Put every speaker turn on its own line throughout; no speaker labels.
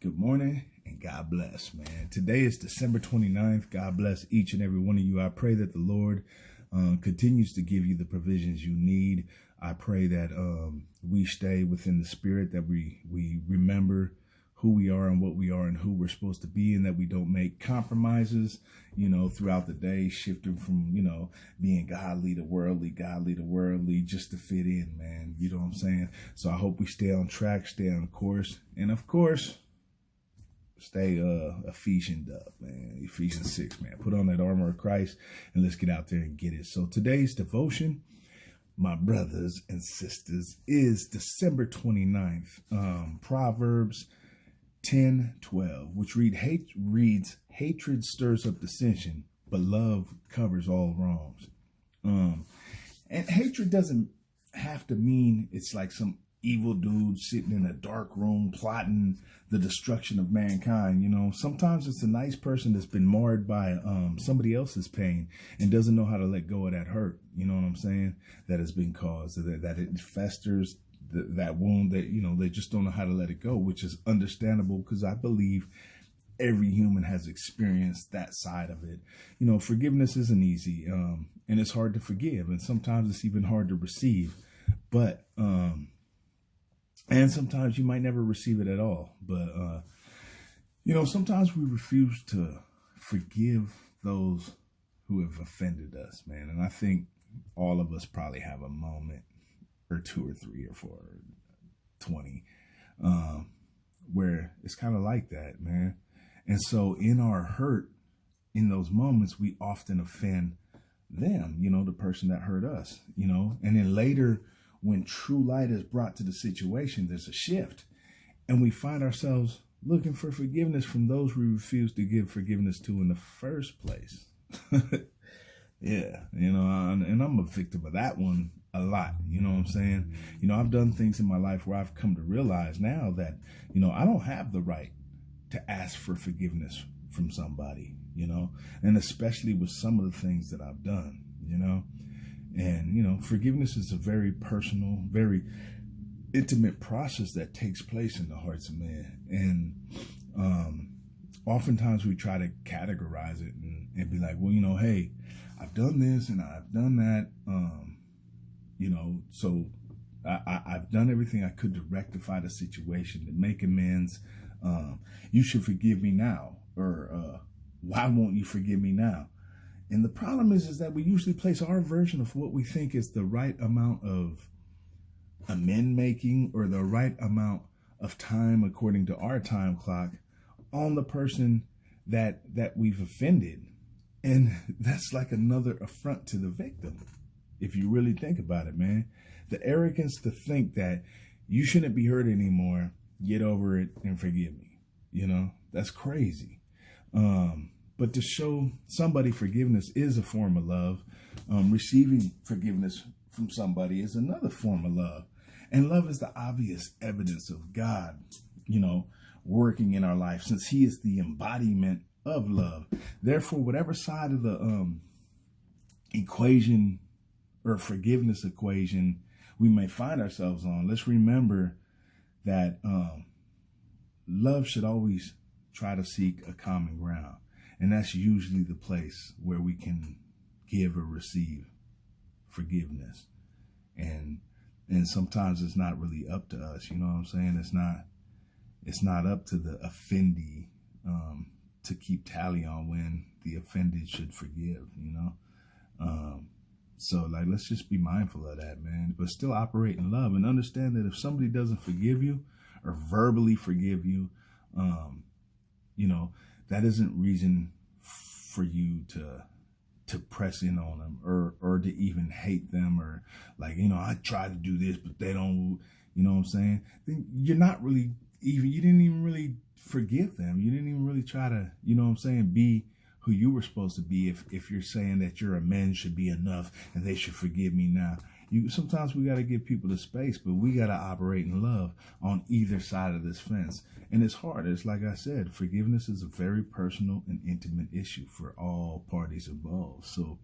Good morning and God bless, man. Today is December 29th. God bless each and every one of you. I pray that the Lord continues to give you the provisions you need. I pray that we stay within the spirit, that we remember who we are and what we are and who we're supposed to be, and that we don't make compromises, throughout the day, shifting from, being godly to worldly, just to fit in, man. You know what I'm saying? So I hope we stay on track, stay on course, and of course, stay Ephesians up, man. Ephesians 6, man. Put on that armor of Christ and let's get out there and get it. So today's devotion, my brothers and sisters, is December 29th. Proverbs 10:12, which reads, hatred stirs up dissension, but love covers all wrongs. And hatred doesn't have to mean it's like some evil dude sitting in a dark room plotting the destruction of mankind. Sometimes it's a nice person that's been marred by somebody else's pain and doesn't know how to let go of that hurt. You know what I'm saying? That has been caused, that it festers, that wound, that, they just don't know how to let it go, which is understandable because I believe every human has experienced that side of it. Forgiveness isn't easy, and it's hard to forgive, and sometimes it's even hard to receive. But and sometimes you might never receive it at all. But sometimes we refuse to forgive those who have offended us, man. And I think all of us probably have a moment or 2 or 3 or 4 or 20 where it's kind of like that, man. And so in our hurt, in those moments, we often offend them, the person that hurt us, and then later, when true light is brought to the situation, there's a shift, and we find ourselves looking for forgiveness from those we refuse to give forgiveness to in the first place. Yeah, and I'm a victim of that one a lot. You know what I'm saying? I've done things in my life where I've come to realize now that, I don't have the right to ask for forgiveness from somebody, and especially with some of the things that I've done, and, forgiveness is a very personal, very intimate process that takes place in the hearts of men. And oftentimes we try to categorize it and be like, well, hey, I've done this and I've done that, so I've done everything I could to rectify the situation, to make amends. You should forgive me now, or why won't you forgive me now? And the problem is that we usually place our version of what we think is the right amount of amend making, or the right amount of time according to our time clock, on the person that we've offended. And that's like another affront to the victim, if you really think about it, man. The arrogance to think that you shouldn't be hurt anymore, get over it and forgive me. That's crazy. But to show somebody forgiveness is a form of love. Receiving forgiveness from somebody is another form of love. And love is the obvious evidence of God, working in our life, since he is the embodiment of love. Therefore, whatever side of the equation or forgiveness equation we may find ourselves on, let's remember that love should always try to seek a common ground. And that's usually the place where we can give or receive forgiveness. And sometimes it's not really up to us. You know what I'm saying? It's not up to the offendee to keep tally on when the offended should forgive, So let's just be mindful of that, man, but still operate in love and understand that if somebody doesn't forgive you or verbally forgive you, that isn't reason for you to press in on them or to even hate them, or I tried to do this, but they don't, you know what I'm saying? Then you're not really you didn't even really forgive them. You didn't even really try to, be who you were supposed to be. If you're saying that your amends should be enough and they should forgive me now. Sometimes we got to give people the space, but we got to operate in love on either side of this fence. And it's hard. It's like I said, forgiveness is a very personal and intimate issue for all parties involved. So,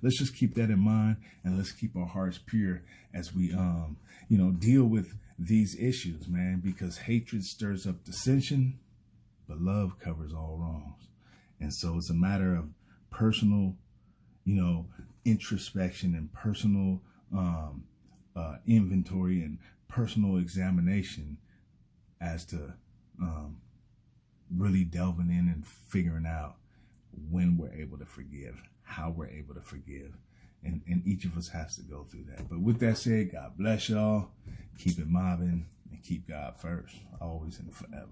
let's just keep that in mind, and let's keep our hearts pure as we, deal with these issues, man, because hatred stirs up dissension, but love covers all wrongs. And so it's a matter of personal, introspection and personal inventory and personal examination as to really delving in and figuring out when we're able to forgive, how we're able to forgive. And each of us has to go through that. But with that said, God bless y'all. Keep it mobbing and keep God first, always and forever.